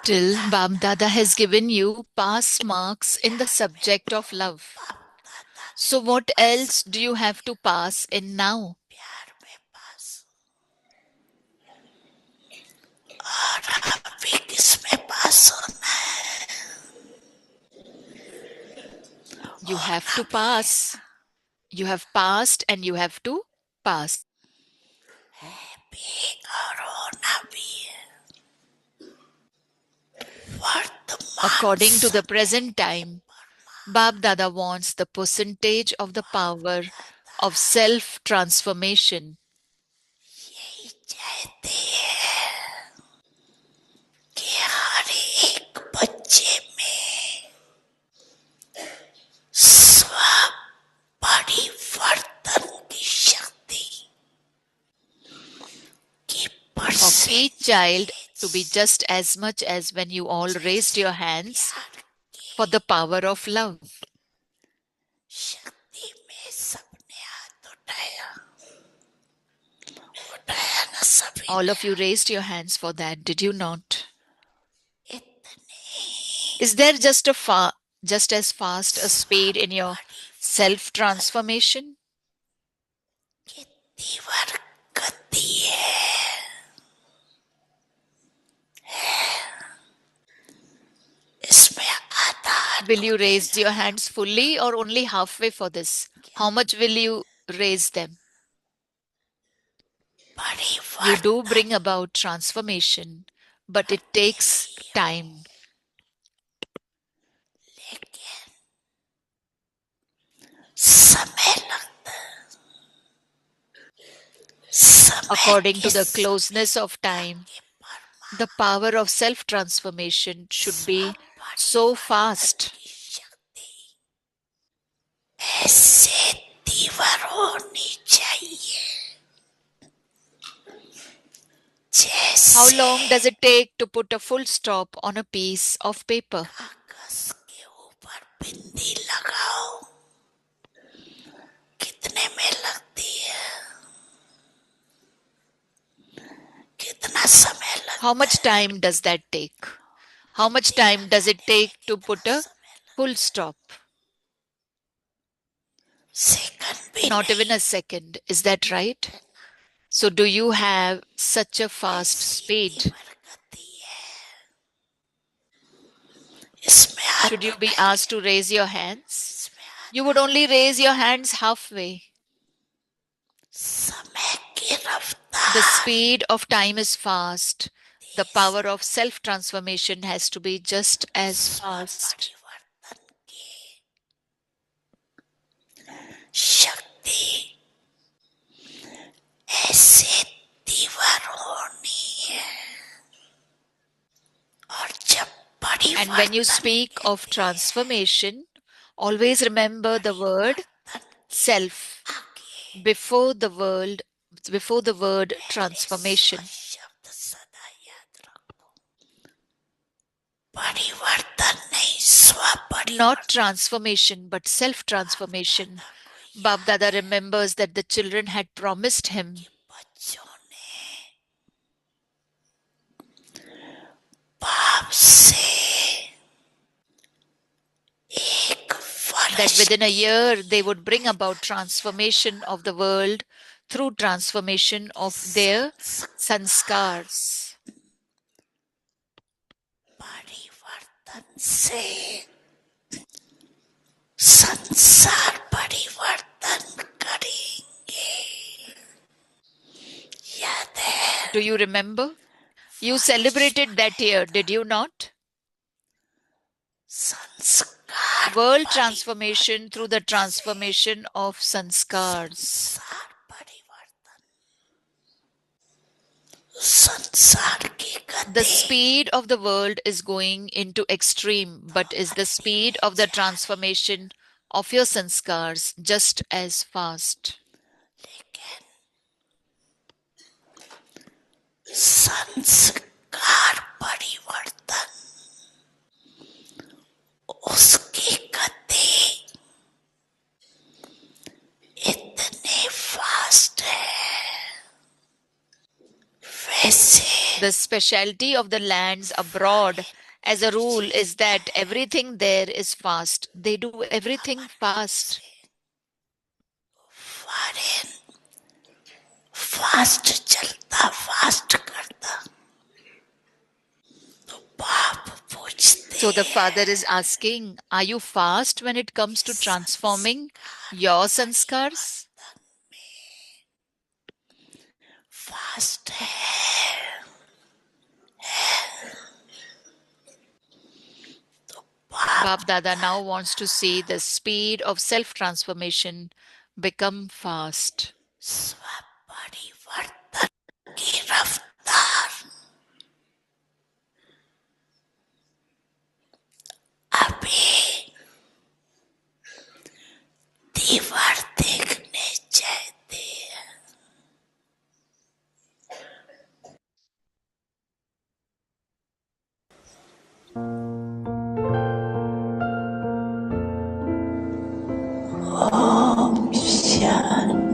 Till Bab Dada has given you pass marks in the subject of love. So what else do you have to pass in now? प्यार में पास और अभी किसमें पास होना है You और have to अभी pass. You have passed and you have to pass. भी और होना भी है वर्तमान According to the समय present time, Bab Dada wants the percentage of the power of self transformation. यही चाहते हैं कि हर एक बच्चे में स्व परिवर्तन की शक्ति की Of each child to be percentage just as much as when you all raised your hands प्यार for the power of love. शक्ति में सबने हाथ उठाया उठाया ना सभी All ने of you raised your hands for that, did you not? इतनी Is there just as fast a speed in your self transformation? की तीव्र गति है इसमें आधा Will you raise your hands fully or only halfway for this? How much will you raise them? You do परिवर्तन bring about transformation, but it takes time. लेकिन समय लगता है समय According के to the सभी closeness of time, के परमात्मा the power of self transformation should be so परिवर्तन fast. की शक्ति ऐसे तीव्र होनी चाहिए How जैसे long does it take to put a full stop on a piece of paper? कागज के ऊपर बिंदी लगाओ कितने में लगती है कितना समय How लगता much है time does that take? How much time does it take to put a full stop? Second भी Not even नहीं a second. Is that right? So, do you have such a fast ऐसी speed? तीव्र गति है इसमें Should हाथ you be asked उठाइए to raise your hands? इसमें You हाथ would only raise your hands halfway. समय की The रफ्तार speed of time is fast. The Tej power of self transformation has to be just as स्व fast. परिवर्तन की शक्ति ऐसे तीव्र होनी है और जब And when you परिवर्तन speak of कहते हैं transformation, always remember the word परिवर्तन के self आगे before the word पहले स्व transformation. शब्द सदा याद रखो परिवर्तन नहीं स्व Not परिवर्तन transformation, but self transformation. दादा को Bab याद Dada है remembers that the children had promised him कि बच्चों ने बाप से एक that वर्ष within a की year they उम्र would bring about transformation of the world through transformation of their संस्कार sanskars. परिवर्तन से संसार परिवर्तन करेंगे याद है Do you remember? You celebrated that year, did you not? संस्कार World परिवर्तन transformation through the से transformation of sanskars. संसार परिवर्तन संसार की The गति speed of the world is going into extreme, but is the गति speed में of the जा रही transformation of your sanskars just as fast? लेकिन संस्कार परिवर्तन उसकी गति इतने फास्ट है वैसे The specialty of the lands abroad as a rule is that everything there is fast. They do everything fast. Foreign fast चलता फास्ट करता तो बाप पूछते So the father is asking, are you fast when it comes to transforming your sanskars? Fast है Bab Dada now wants to see the speed of self transformation become fast. स्वपरिवर्तन की रफ्तार अभी दीवार देखने चाहते हैं ओम शांति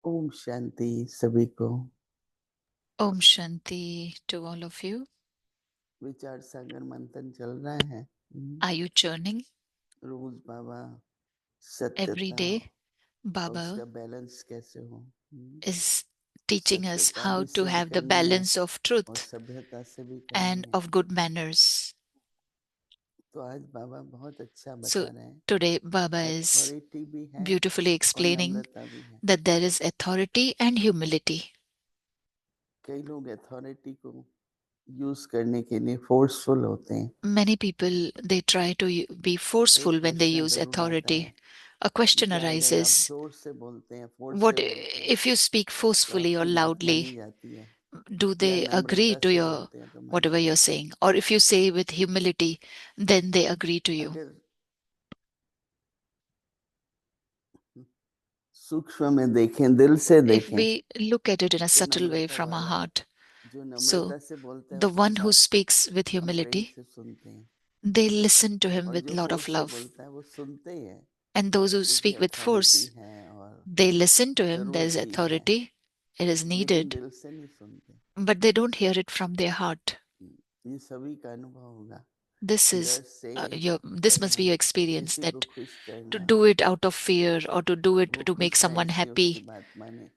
ओम शांति सभी को। Om Shanti to all of you. विचार सागर मंथन चल रहा है। Are you churning? रोज बाबा Every सत्यता day, और Baba उसका बैलेंस कैसे हो। is teaching us सत्यता how भी to सिद्ध have the करनी है balance of और truth सभ्यता से भी करनी and है। of good manners. तो आज बाबा बहुत अच्छा So बता रहे हैं। today, Baba is अथॉरिटी भी है beautifully और explaining नम्रता भी है। that there is authority and humility. कई लोग अथॉरिटी को यूज करने के लिए फोर्सफुल होते हैं। Many people, they try to be forceful एक when they प्रश्न use जरूर आता है authority. A question कि अगर आप arises, जोर से बोलते हैं, फोर्स what से बोलते हैं, if you speak तो forcefully or आपकी बात मानी loudly? जाती है, Do या they agree नम्रता to से your बोलते हैं तो मानी whatever you're जाती saying? Or if you say with humility, then they agree to है। you. अगर सूक्ष्म में देखें, दिल से If देखें, we look at it in a तो subtle way Namrata from our वाला heart, जो so नम्रता से बोलता है the उसकी one who बात speaks with हम प्रेम humility, से सुनते हैं, they listen to him और with जो lot of फोर्स से love. बोलता है वो सुनते ही हैं, And those who क्योंकि speak with अथॉरिटी force, है और they listen to him. There is जरूरत भी है, authority. It is लेकिन needed, दिल से नहीं सुनते। but they don't hear it from their heart. ये सभी का अनुभव होगा। This is डर से this must be करना, your experience, किसी को that खुश to करना, do it out of fear or to do it वो to make खुश है someone इसलिए उसकी happy, बात माने,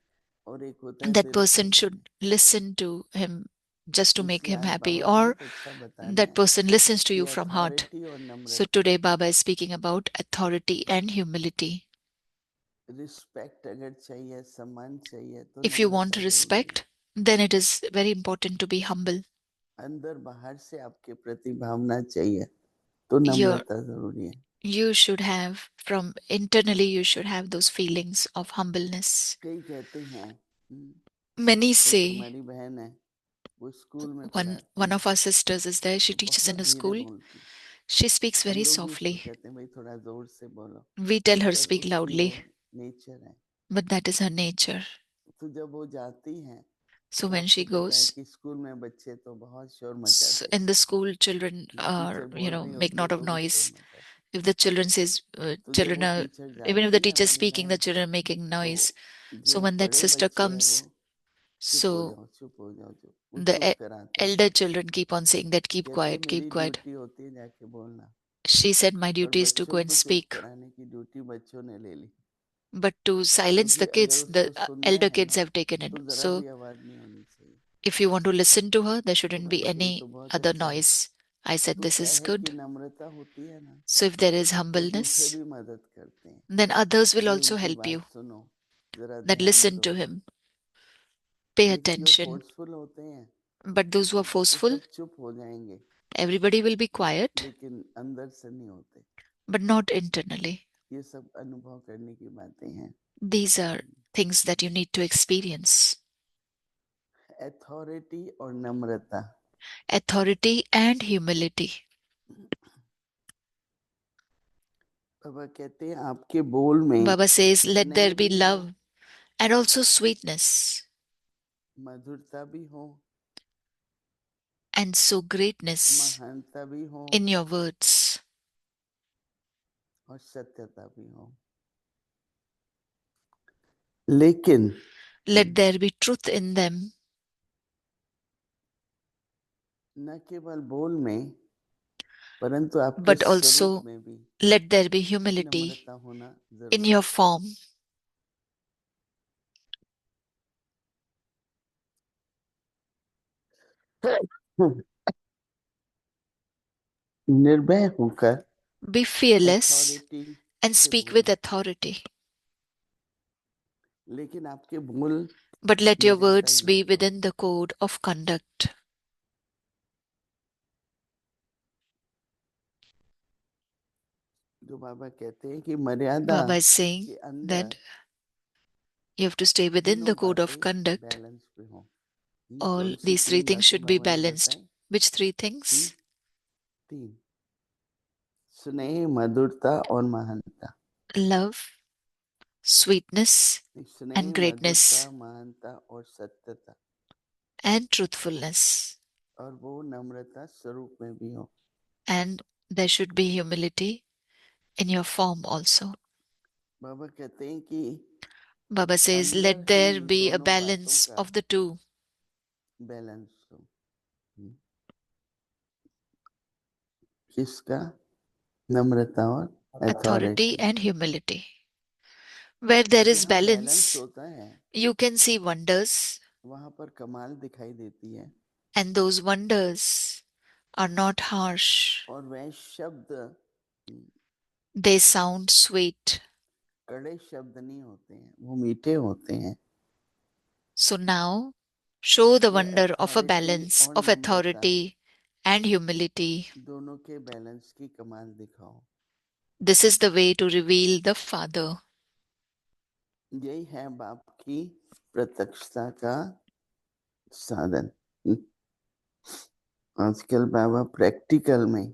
और एक होता है that दिल से person should माने। listen to him just to make इसलिए him आज happy, बाबा or बहुत अच्छा बता रहे that हैं person listens to कि you from heart. अथॉरिटी और So Namrata, today Baba is speaking about authority and humility. Respect अगर चाहिए, सम्मान चाहिए तो If you want नम्रता जरूरी है। respect, then it is very important to be humble. अंदर बाहर से आपके प्रति भावना चाहिए तो Your नम्रता जरूरी है। you should have from internally, you should have those feelings of humbleness. कई कहते हैं, Many एक say, हमारी बहन है, वो स्कूल में one पढ़ाती one है, of our sisters is there, she वो teaches in बहुत a धीरे school. बोलती। She speaks हम very लोग भी उसको softly. कहते हैं भाई थोड़ा जोर से बोलो, We tell her पर speak उसकी वो loudly, नेचर है। but that is her nature. तो जब वो जाती है So तो when आपको she पता है goes, कि स्कूल में बच्चे तो बहुत शोर मचाते in the school, children हैं, टीचर बोल रही make होती है lot of तो भी शोर noise. मचाते हैं। If the children says, तो जब children वो are, teacher even if the जाती है teacher is हमारी speaking, the बहन, children are making तो noise. So जो when that बड़े sister बच्चे हैं comes, वो चुप हो so जाओ, चुप हो जाओ, चुप, वो the चुप कराते हैं। elder children keep on saying that keep कहते quiet, keep मेरी quiet. ड्यूटी होती है जाके बोलना, She said, my पर duty is to go बच्चों and को चुप speak. कराने की ड्यूटी बच्चों ने ले ली, But to silence क्योंकि the अगर kids, the उसको सुनना elder है kids ना have taken it. तो जरा So भी आवाज नहीं होनी चाहिए। if you want to listen to her, there तो shouldn't मैं be बोली ये any तो बहुत other अच्छा है। noise. I said, तो this क्या is है कि good. नम्रता होती है ना, So if there is तो दूसरे humbleness, भी मदद करते हैं, then others will भाई also उनकी help बात you. सुनो, जरा That ध्यान listen दो। to him, pay लेकिन जो attention. फोर्सफुल होते हैं But those who are वो forceful, सब चुप हो जाएंगे, everybody will be quiet, लेकिन अंदर से नहीं होते। but not internally. ये सब अनुभव करने की बातें हैं। These are things that you need to experience. Authority और नम्रता। Authority and humility. बाबा कहते हैं आपके बोल में Baba says, let there स्नेह be भी हो, love and also sweetness मधुरता भी हो, and so greatness महानता भी हो, in your words. और सत्यता भी हो। लेकिन Let there be truth in them, न केवल बोल में, परंतु आपके but स्वरूप also में भी let there be humility नम्रता होना in जरूरी your है। form. निर्भय होकर Be fearless अथॉरिटी and से speak बोले, with authority. लेकिन आपके बोल But let your मर्यादा words be युक्त हो। within the code of conduct. जो बाबा कहते हैं कि मर्यादा Baba is saying के अंदर that you have to stay within तीनों the code of बातें conduct. बैलेंस पे हो। All कौन सी these three तीन things बातें should be बाबा ने balanced. बताई? Which three things? तीन, स्नेह, मधुरता और महानता। Love, sweetness, स्नेह, and greatness, मधुरता, महानता और सत्यता, and truthfulness. और वो नम्रता स्वरूप में भी हो। And there should be humility in your form also. बाबा कहते हैं कि Baba says, अंदर let he there in be a दोनों बातों balance का of the two. बैलेंस हो। किसका? नम्रता और Authority authority. and humility. Where there is जहाँ बैलेंस balance, होता है you can see wonders, वहां पर कमाल दिखाई देती है, and those wonders are not harsh. और वह शब्द They sound sweet. कड़े शब्द नहीं होते हैं, वो मीठे होते हैं। So now, show the ये wonder of a authority balance और of Namrata authority and humility. दोनों के बैलेंस की कमाल दिखाओ। This is the way to reveal the Father. यही है बाप की प्रत्यक्षता का साधन। आजकल बाबा प्रैक्टिकल में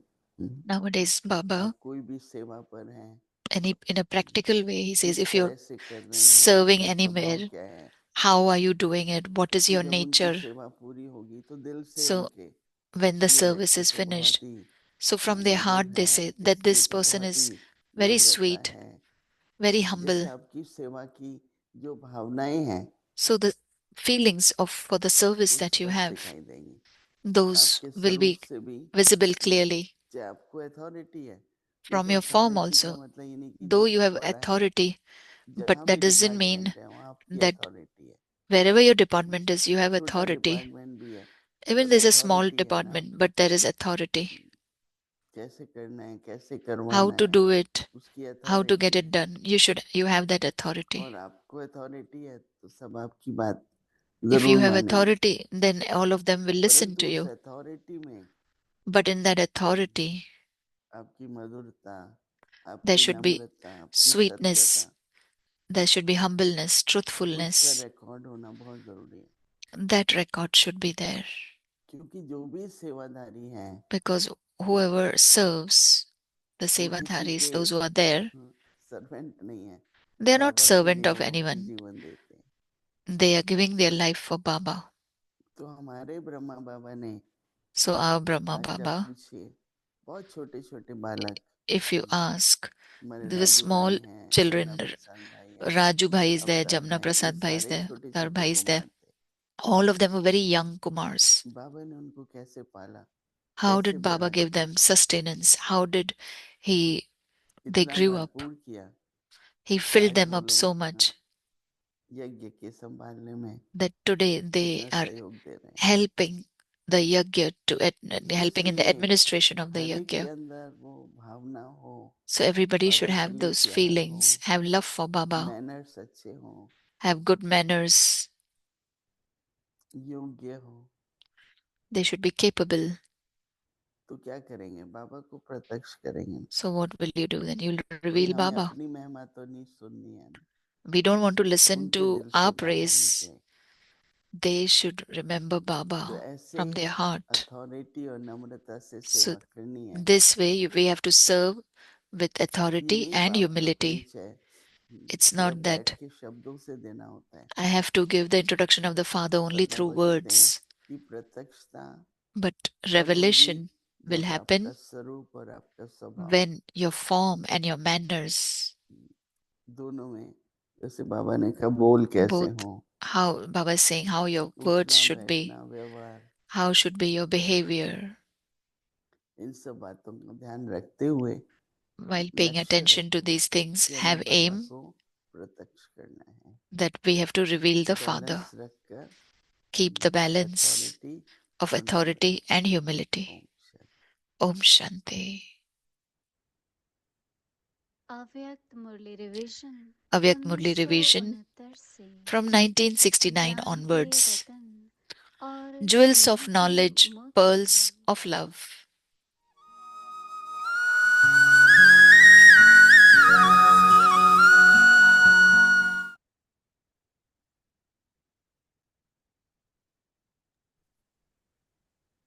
Nowadays, Baba, आप कोई भी सेवा पर हैं, in a practical way, he says, किस if तरह you're से कर रहे हैं, serving आपका स्वभाव anywhere, क्या है, how are you doing it? What is कि your जब उनकी nature? सेवा पूरी होगी तो दिल से So उनके when the ये service व्यक्ति is तो finished, बहुत ही so from their Madhur heart they है, say that इसमें this तो person बहुत is he very Namrata sweet, है। very जैसे humble. आपकी सेवा की जो भावनाएं हैं So the feelings of for the service वो that you स्पष्ट have, दिखाई देंगी। those आपके will स्वरूप be से भी, visible clearly चाहे आपको अथॉरिटी है, from किंतु your form अथॉरिटी का also. मतलब ये नहीं कि Though जो you have बड़ा है, authority, but जहाँ भी that doesn't mean डिपार्टमेंट है वहाँ आपकी that अथॉरिटी है। wherever your department is, you have छोटा authority. डिपार्टमेंट भी है Even पर there's a small अथॉरिटी है ना, department, but there is authority. कैसे करना है, कैसे How करवाना to है, do it, उसकी how to get authority it है। done. You have that authority. और आपको अथॉरिटी है तो सब आपकी बात If you जरूर have मानेंगे, authority, then all of them will listen परंतु to उस you. अथॉरिटी में But in that authority, आपकी मधुरता, there आपकी should be नम्रता, आपकी sweetness, सत्यता, there should be humbleness, उसका truthfulness. रिकॉर्ड होना बहुत जरूरी है। That record should be there. क्योंकि जो भी सेवादारी हैं Because whoever serves, the वो किसी Sevadharis, के those who are there, servant नहीं है, they are not बाबा के servant लिए of वो अपने anyone. जीवन देते हैं। They are giving their life for Baba. तो हमारे ब्रह्मा बाबा ने, So our Brahma आज आप Baba, पूछिए, बहुत छोटे छोटे बालक, if you ask, हमारे the राजू small भाई हैं, children, जमुना प्रसाद भाई हैं, Raju Bhai is there, अवतार Jamna हैं, ये Prasad Bhai is सारे there, छोटे Tar छोटे Bhai is there. कुमार थे। All of them were very young Kumars. बाबा ने उनको कैसे पाला, How कैसे did Baba बड़ा give किया, them sustenance? How did they इतना grew up? भरपूर किया He कि filled आज them वो up लोग so much यज्ञ के संभालने में that today they कितना are सहयोग दे रहे हैं। helping the yajna helping in the इसीलिए administration of the हर एक के yajna. अंदर वो भावना हो, So everybody should बाबा के have लिए those प्यार हो, feelings, have love for Baba, manners अच्छे हो, have good manners, योग्य हो, They should be capable. तो क्या करेंगे? बाबा को प्रत्यक्ष करेंगे. So what will you do then? You'll कोई reveal हमें Baba. अपनी महिमा तो नहीं सुननी है. We don't want to listen उनके to दिल से our गाना praise. नीचे. They should remember तो Baba ऐसे from their heart. अथॉरिटी और नम्रता से So सेवा करनी है. this way we have to serve with ये authority नहीं and बाप का humility. परिचय It's केवल not बैठ that के शब्दों से देना होता है. I have to give the introduction of the Father only पर through बाबा कहते हैं words, कि प्रत्यक्षता but तब होगी revelation will जब आपका happen स्वरूप और आपका स्वभाव when your form and your manners, दोनों में, जैसे बाबा ने कहा, बोल कैसे both, हो, how Baba is saying how your words उठना should be, बैठना व्यवहार, how should be your behavior, इन सब बातों का ध्यान रखते हुए while paying लक्ष्य attention to रखें these things, कि हमें have बाबा aim को प्रत्यक्ष करना है. that we have to reveal the Father. Balance रखकर Keep the balance authority of और authority नम्रता. and humility. Om Shanti. Om Shanti. Avyakt Murli revision Avyakt Murli revision 1969 से from 1969 ज्ञान के onwards. रतन और Jewels of स्नेह की knowledge, मुद्रा. pearls of love.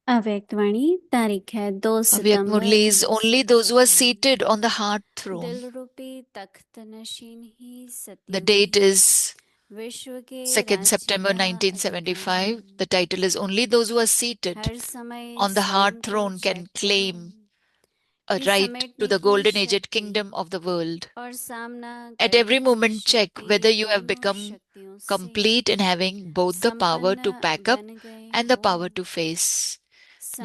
अव्यक्त वाणी तारीख है 2 Avyakt September Murli is only those who are 1975. seated on the heart दिल throne. रूपी तख्त नशीन ही The सतयुगी date is विश्व के 2nd राज्य September का 1975. अधिकारी. The title is only those who are seated हर समय on the स्वयं heart को throne can चेक करो claim a कि right to समेटने the की golden aged शक्ति kingdom of the world. और सामना At करने every की moment, check शक्ति whether you have दोनों become शक्तियों से complete in having both the power to संपन्न pack up बन गए and the हो. power to face.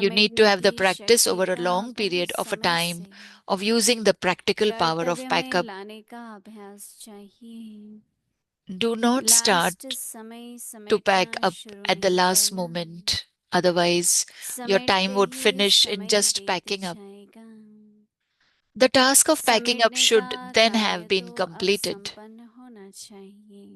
You need to समेटने have the की practice शक्ति over a का long बहुत period of a समय time से of using the practical power of कर्तव्य pack में up. लाने का अभ्यास चाहिए. Do not start लास्ट समय to pack समेटना up शुरू at the नहीं last करना. moment. Otherwise, your time समेटते would ही finish in समय just बीत packing up. जाएगा. The task of packing up समेटने should का then कार्य have been तो अब completed. संपन्न होना चाहिए.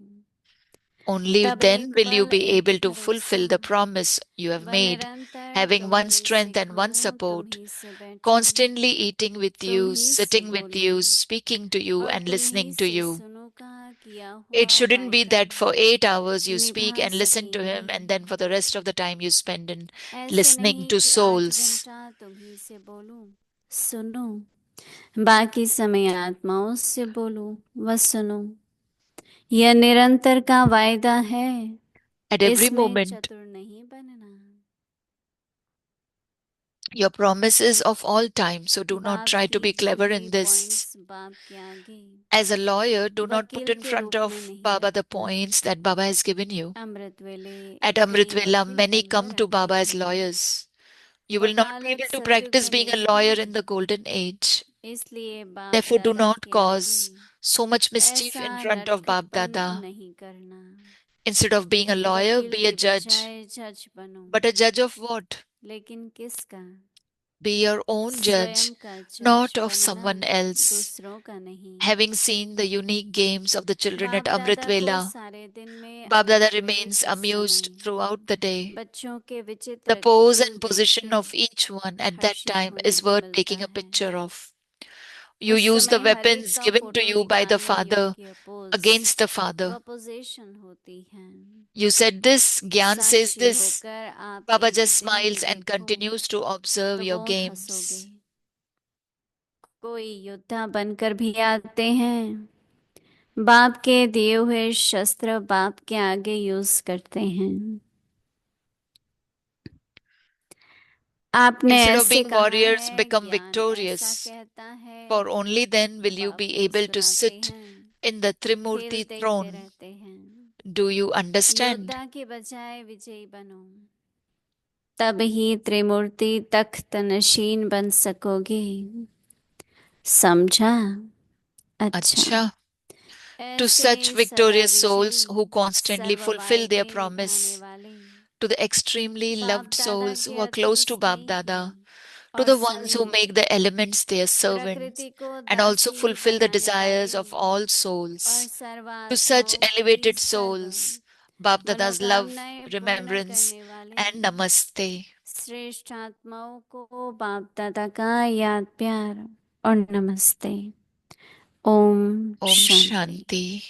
Only तब then एक will you बल be एक able to भरोसा fulfill the promise you have व made, निरंतर having one तुम्ही से strength and one खाऊं support, तुम्ही से बैठूं constantly eating with you, तुम्ही से sitting with you, बोलूं speaking to you, और and तुम्ही listening to से you. सुनूं का किया हुआ It shouldn't be वायदा that for 8 hours you speak निभा and listen to him, and then सकेंगे. for the rest of the time you spend in ऐसे listening नहीं to कि 8 souls. घंटा तुम्ही से बोलूं सुनूं बाकी समय आत्माओं से बोलूं व सुनूं. यह निरंतर का वायदा है. At every इसमें moment, चतुर नहीं बनना. your promise is of all time, so do not बाप try to की be clever बुरी in this. पॉइंट्स बाप के आगे As a lawyer, do not put वकील in के front रूप में of नहीं Baba the रखना. points that Baba has given you. अमृत वेले At कई Amrit Vela, वकील many बनकर come to Baba as रखेंगे. lawyers. You will not be able वकालत to सतयुग practice में being a नहीं lawyer in the होगी. golden age. इसलिए बाप Therefore, do दादा not के cause आगे so much mischief ऐसा in front of Bab नटखटपन Dada. नहीं करना. Instead of being a lawyer, वकील be a के judge. बजाय जज बनो. But a judge of what? लेकिन किसका? Be your own judge, स्वयं का जज not of बनना someone else. दूसरों का नहीं. Having seen the unique games of the children at बाप Amrit दादा को Vela, सारे दिन में Bab Dada अमृत वेले remains के amused समय throughout the day. बच्चों के The विचित्र pose खेल and देख position के of each one at that Harshit time होने is को worth मिलता taking a है. picture of. You उस use the समय हर एक weapons का given to photo you by the निकालने Father योग्य पोज against the व Father. पोजीशन होती है. You said this, Gyan says Sakshi this. होकर आप Baba एक just दिन भी smiles and देखो continues to observe तो your बहुत हंसोगे. games. कोई योद्धा बनकर भी आते हैं. बाप के दिए हुए शस्त्र बाप के आगे यूज करते हैं. आपने Instead of ऐसे being कहा warriors, है. become ज्ञान ऐसा victorious. कहता है. For only then will you बाप be able to मुस्कुराते sit हैं. in the खेल Trimurti देखते throne. रहते हैं. Do you understand? योद्धा के बजाय विजयी बनो. तब ही त्रिमूर्ति तख्त नशीन बन सकोगे. समझा? अच्छा. Acha. To ऐसे such सदा victorious विजयी souls who constantly serve fulfill their वायदे निभाने promise, वाले to the extremely बाप loved दादा souls के who are close अति to Bab Snehi Dada, to और the ones who समीप make the elements their servants, प्रकृति को and also दासी fulfill the बनाने desires वाले of all और souls. To such सर्वात्माओं की elevated सर्व souls, Bab Dada's love, मनोकामनाएं पूर्ण remembrance, करने वाले and namaste. श्रेष्ठ आत्माओं को बाप दादा का याद प्यार और नमस्ते। ओम ओम शांति। शांति।